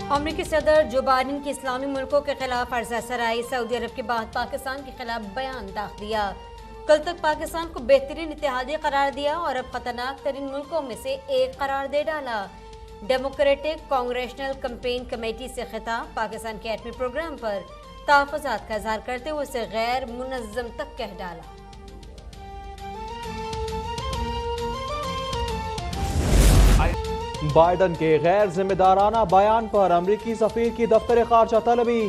अमरीकी सदर जो बाइडन की इस्लामी मुल्कों के खिलाफ अर्जा सराई, सऊदी अरब के बाद पाकिस्तान के खिलाफ बयान दाख दिया। कल तक पाकिस्तान को बेहतरीन इत्तेहादी करार दिया और अब खतरनाक तरीन मुल्कों में से एक करार दे डाला। डेमोक्रेटिक कांग्रेशनल कैंपेन कमेटी से खिताब, पाकिस्तान के एटमी प्रोग्राम पर तहफ़्फ़ुज़ात का इज़हार करते हुए उसे गैर मुनज़्ज़म तक कह डाला। बाइडन के गैर जिम्मेदाराना बयान पर अमरीकी सफीर की दफ्तर खारजा तलबी।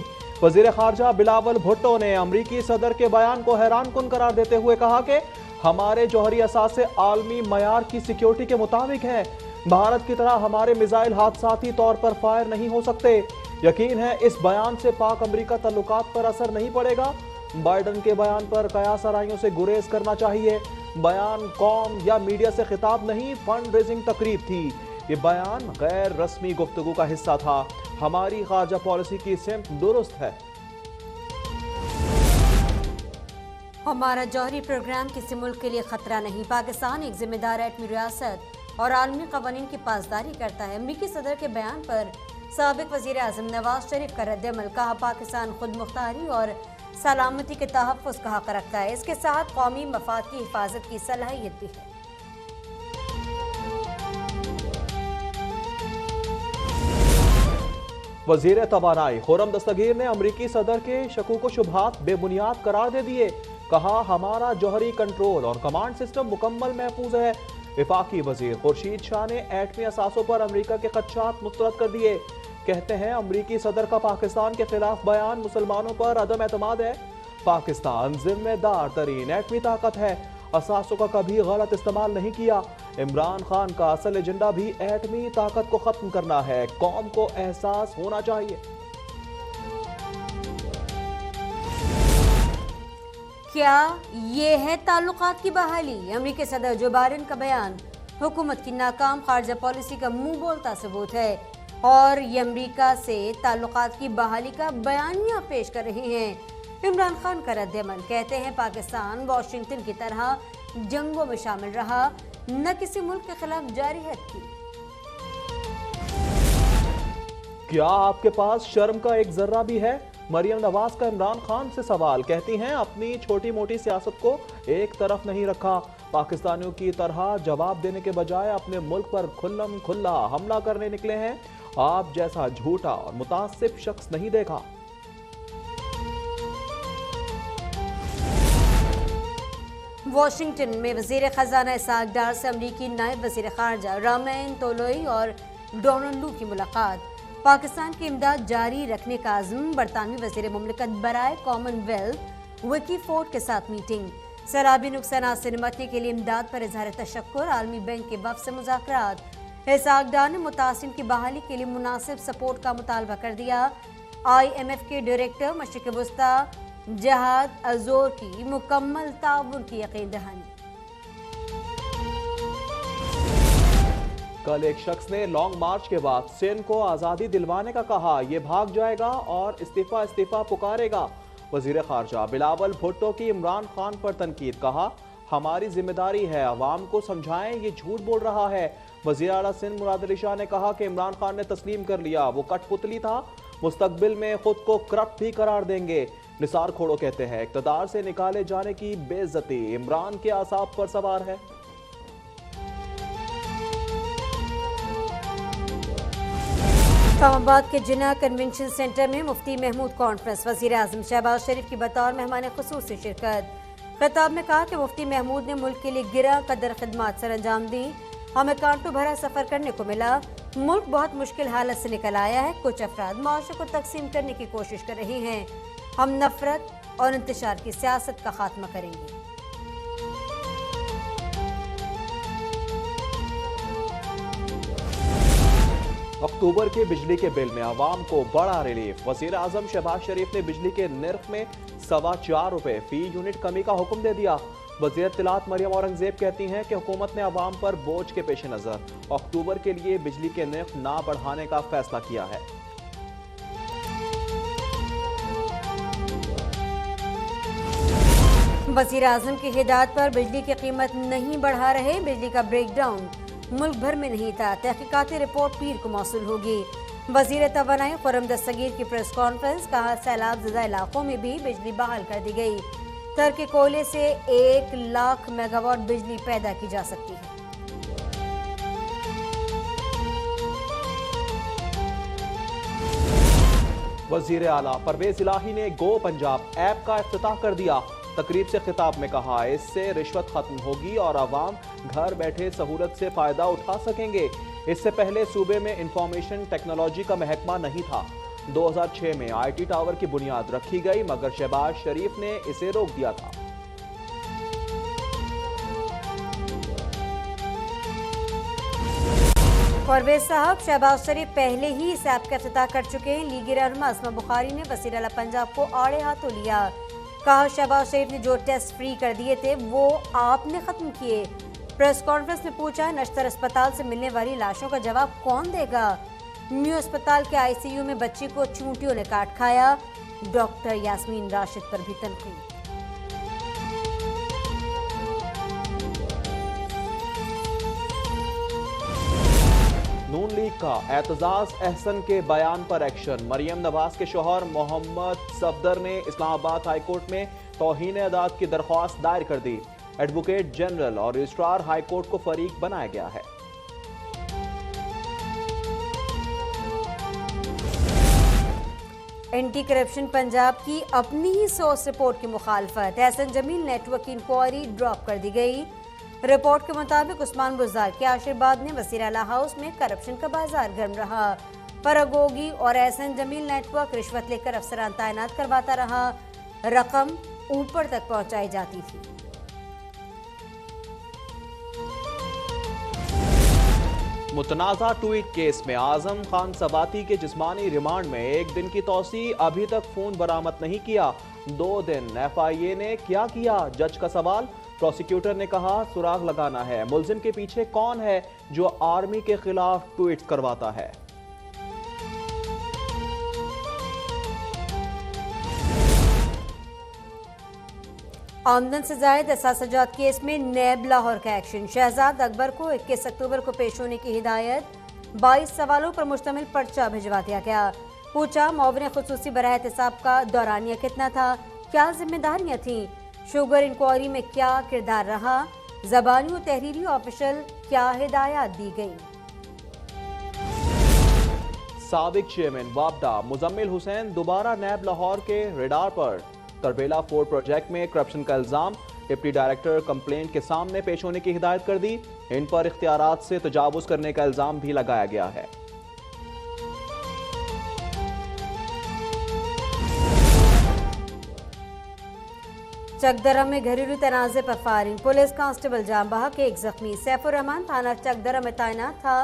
वजीर खारजा बिलावल भुट्टो ने अमरीकी सदर के बयान को हैरान कुन करार देते हुए कहा कि हमारे जौहरी असासे आलमी मयार की सिक्योरिटी के मुताबिक है। भारत की तरह हमारे मिसाइल हादसाती तौर पर फायर नहीं हो सकते। यकीन है इस बयान से पाक अमरीका तल्लुकात पर असर नहीं पड़ेगा। बाइडन के बयान पर कयास आराइयों से गुरेज करना चाहिए। बयान कौम या मीडिया से खिताब नहीं, फंड रेजिंग तकरीब थी। ये बयान गैर रस्मी गुफ्तगू का हिस्सा था। हमारी खारजा पॉलिसी की सिमत दुरुस्त है। हमारा जौहरी प्रोग्राम किसी मुल्क के लिए खतरा नहीं। पाकिस्तान एक जिम्मेदार एटमी रियासत और आलमी कवानीन की पासदारी करता है। अमरीकी सदर के बयान पर साबिक वजीर आज़म नवाज शरीफ का रद्द-ए-अमल, कहा पाकिस्तान खुद मुख्तारी और सलामती के तहफ़्फ़ुज़ का हक़ रखता है। इसके साथ कौमी मफाद की हिफाजत की सलाहियत भी है। वजीर तवानाई खुर्रम दस्तगीर ने अमरीकी सदर के शकूक व शुबहात बेबुनियाद करार दे दिए। कहा हमारा जौहरी कंट्रोल और कमांड सिस्टम मुकम्मल महफूज है। वफाकी वजीर खुर्शीद शाह ने एटमी असासों पर अमरीका के खदशात मुस्तरद कर दिए। कहते हैं अमरीकी सदर का पाकिस्तान के खिलाफ बयान मुसलमानों पर अदम एतमाद है। पाकिस्तान जिम्मेदार तरीन एटमी ताकत है। असासों का कभी गलत इस्तेमाल नहीं किया। इमरान खान का असल एजेंडा भी एटमी ताकत को खत्म करना है। कौम को एहसास होना चाहिए। क्या ये है ताल्लुकात की बहाली? अमरीकी सदर जो बाइडन का बयान हुकूमत की नाकाम खारजा पॉलिसी का मुंह बोलता सबूत है और ये अमरीका से ताल्लुकात की बहाली का बयानिया पेश कर रहे हैं। इमरान खान का रद्द-ए-अमल, कहते हैं पाकिस्तान वाशिंगटन की तरह जंगों में शामिल रहा, न किसी मुल्क के खिलाफ जारियत की। क्या आपके पास शर्म का एक जर्रा भी है? मरियम नवाज का इमरान खान से सवाल। कहती हैं अपनी छोटी मोटी सियासत को एक तरफ नहीं रखा। पाकिस्तानियों की तरह जवाब देने के बजाय अपने मुल्क पर खुल्लम खुल्ला हमला करने निकले हैं। आप जैसा झूठा और मुतासिब शख्स नहीं देखा। वाशिंगटन में वजीर खजाना इसहाक डार से अमरीकी नायब वजीर खारजा रामेन तोलोई और डोनाल्ड लू की मुलाकात। पाकिस्तान की इमदाद जारी रखने का आज़म, बरतानवी वजीर मुमलिकत बराए कॉमनवेल्थ विकी फोर्ड के साथ मीटिंग। सैलाबी नुकसानात से निपटने के लिए इमदाद पर इजहार तशक्कुर, आलमी बैंक के वफ़द से मुज़ाकरात। इसहाक डार ने मुतासिम की बहाली के लिए मुनासिब सपोर्ट का मुतालबा कर दिया। IMF के डायरेक्टर मशरिक़ वस्ता जहाद अज़ोर की मुकम्मल ताउन की यकीन दहानी। कल एक शख्स ने लॉन्ग मार्च के बाद सिंध को आज़ादी दिलवाने का कहा। ये भाग जाएगा और इस्तीफा पुकारेगा। वजीर खारजा बिलावल भुट्टो की इमरान खान पर तनकीद, कहा हमारी जिम्मेदारी है अवाम को समझाएं ये झूठ बोल रहा है। वजीर आला सिंध मुराद अली शाह ने कहा कि इमरान खान ने तस्लीम कर लिया, वो कठपुतली था, मुस्तकबिल में खुद को करप्ट भी करार देंगे। निसार खोड़ो कहते हैं इक़्तिदार से निकाले जाने की बेइज्जती इमरान के आसाब पर सवार है। इस्लामाबाद के जिन्ना कन्वेंशन सेंटर में मुफ्ती महमूद कॉन्फ्रेंस, वजीर आज़म शहबाज शरीफ की बतौर मेहमान खुसूसी शिरकत। खिताब में कहा कि मुफ्ती महमूद ने मुल्क के लिए गिरा कदर खिदमात सर अंजाम दी। हमें कांटों भरा सफ़र करने को मिला। मुल्क बहुत मुश्किल हालत से निकल आया है। कुछ अफराद माशरे को तकसीम करने की कोशिश कर रहे हैं। हम नफरत और इंतशार की सियासत का खात्मा करेंगे। अक्टूबर के बिजली के बिल में आवाम को बड़ा रिलीफ। वजीर आजम शहबाज शरीफ ने बिजली के निर्ख में ₹4.25 फी यूनिट कमी का हुक्म दे दिया। वज़ीर इत्तलात मरियम औरंगजेब कहती हैं कि हुकूमत ने आवाम पर बोझ के पेश नज़र अक्टूबर के लिए बिजली के निर्ख ना बढ़ाने का फैसला किया है। वज़ीर आज़म की हिदायत पर बिजली की कीमत नहीं बढ़ा रहे। बिजली का ब्रेकडाउन मुल्क भर में नहीं था। तहकीकाती रिपोर्ट पीर को मौसूल होगी। वजीर तवानाई खुर्रम दस्तगीर की प्रेस कॉन्फ्रेंस, कहा सैलाब ज़दा इलाकों में भी बिजली बहाल कर दी गई। तरके कोयले से 1 लाख मेगावाट बिजली पैदा की जा सकती है। वजीर आला परवेज इलाही ने गो पंजाब ऐप का इफ्तिताह कर दिया। तकरीब से खिताब में कहा, इससे रिश्वत खत्म होगी और आवाम घर बैठे सहूलत से फायदा उठा सकेंगे। इससे पहले सूबे में इंफॉर्मेशन टेक्नोलॉजी का महकमा नहीं था। 2006 में IT टावर की बुनियाद रखी गई, मगर शहबाज शरीफ ने इसे रोक दिया था। परवेज साहब, शहबाज शरीफ पहले ही इस ऐप का इफ्तिताह कर चुके हैं। लीगी रहनुमा असमा बुखारी ने वज़ीर आला पंजाब को आड़े हाथों लिया। कहा, शहबाज शरीफ ने जो टेस्ट फ्री कर दिए थे वो आपने खत्म किए। प्रेस कॉन्फ्रेंस में पूछा, नश्तर अस्पताल से मिलने वाली लाशों का जवाब कौन देगा। न्यू अस्पताल के ICU में बच्ची को चूंटियों ने काट खाया। डॉक्टर यास्मीन राशिद पर भी तनकीद। नून लीग का एतजाज अहसन के बयान पर एक्शन। मरियम नवाज के शोहर मोहम्मद सफदर ने इस्लामाबाद हाई कोर्ट में तौहीन अदालत की दरख्वास्त दायर कर दी। एडवोकेट जनरल और रजिस्ट्रार हाई कोर्ट को फरीक बनाया गया है। एंटी करप्शन पंजाब की अपनी ही सोर्स रिपोर्ट की मुखालफत। एहसन जमील नेटवर्क की इंक्वायरी ड्रॉप कर दी गई। रिपोर्ट के मुताबिक उस्मान बुज़दार के आशीर्वाद ने वज़ीर आला हाउस में करप्शन का बाजार गर्म रहा। फरागोगी और एहसन जमील नेटवर्क रिश्वत लेकर अफसरान तैनात करवाता रहा। रकम ऊपर तक पहुंचाई जाती थी। मुतनाज़ा ट्वीट केस में आजम खान सबाती के जिस्मानी रिमांड में 1 दिन की तौसी। अभी तक फोन बरामद नहीं किया। 2 दिन FIA ने क्या किया, जज का सवाल। प्रोसिक्यूटर ने कहा, सुराग लगाना है, मुल्जिम के पीछे कौन है जो आर्मी के खिलाफ ट्वीट करवाता है। आमदन से जायद असासजात केस में नैब लाहौर का एक्शन। शहजाद अकबर को 21 अक्टूबर को पेश होने की हिदायत। 22 सवालों पर मुश्तमिल पर्चा भिजवा दिया गया। पूछा, मौवरे खुसूसी बराह एहतिसाब का दौरानिया कितना था, क्या जिम्मेदारियां थीं, शुगर इंक्वायरी में क्या किरदार रहा, ज़बानी और तहरीरी ऑफिशियल क्या हिदायत दी गई। साबिक चेयरमैन वापडा मुजम्मिल हुसैन दोबारा नैब लाहौर के रेडार पर। तरबेला 4 प्रोजेक्ट में करप्शन का इल्जाम। डिप्टी डायरेक्टर कंप्लेंट के सामने पेश होने की हिदायत कर दी। इन पर इख्तियारात से तजावुज करने का इल्जाम भी लगाया गया है। चकदरा में घरेलू तनाज़े पर फायरिंग। पुलिस कांस्टेबल जाम बहक, 1 जख्मी। सैफुर रहमान थाना चकदरा में तैनात था।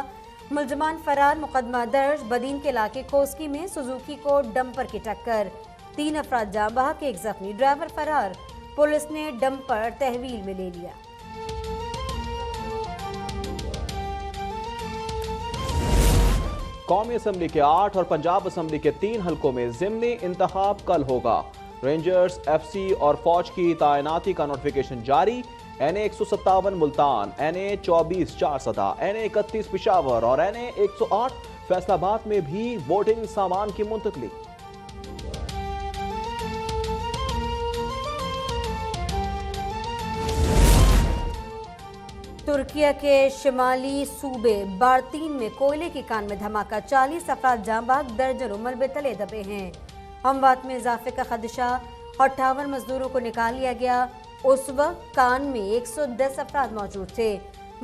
मुलजमान फरार, मुकदमा दर्ज। बदीन के इलाके कोस्की में सुजुकी को डंपर की टक्कर। 3 अफराद जाम बहक, 1 जख्मी। ड्राइवर फरार। पुलिस ने डंपर तहवील में ले लिया। कौमी असम्बली के 8 और पंजाब असम्बली के 3 हलकों में ज़िमनी इंतखाब कल होगा। रेंजर्स, FC और फौज की तैनाती का नोटिफिकेशन जारी। NA 157 Multan, NA 24 Charsadda, NA 31 Peshawar और NA 108 फैसलाबाद में भी वोटिंग सामान की मुंतकली। तुर्किया के शिमाली सूबे बार्तीन में कोयले की कान में धमाका। 40 अफराद जाम बहक, दर्जनों मलबे तले दबे हैं। अमवात में इजाफे का खदशा। 58 मजदूरों को निकाल लिया गया। उस वक्त कान में 110 अफराद मौजूद थे।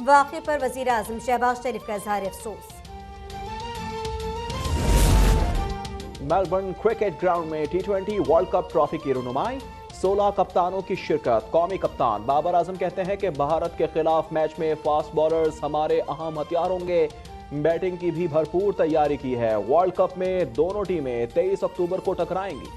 वाक़े पर वज़ीर आज़म शहबाज शरीफ का इज़हार अफसोस। मेलबर्न क्रिकेट ग्राउंड में T20 वर्ल्ड कप ट्रॉफी की रुनुमाई। 16 कप्तानों की शिरकत। कौमी कप्तान बाबर आजम कहते हैं कि भारत के खिलाफ मैच में फास्ट बॉलर्स हमारे अहम हथियार होंगे। बैटिंग की भी भरपूर तैयारी की है। वर्ल्ड कप में दोनों टीमें 23 अक्टूबर को टकराएंगी।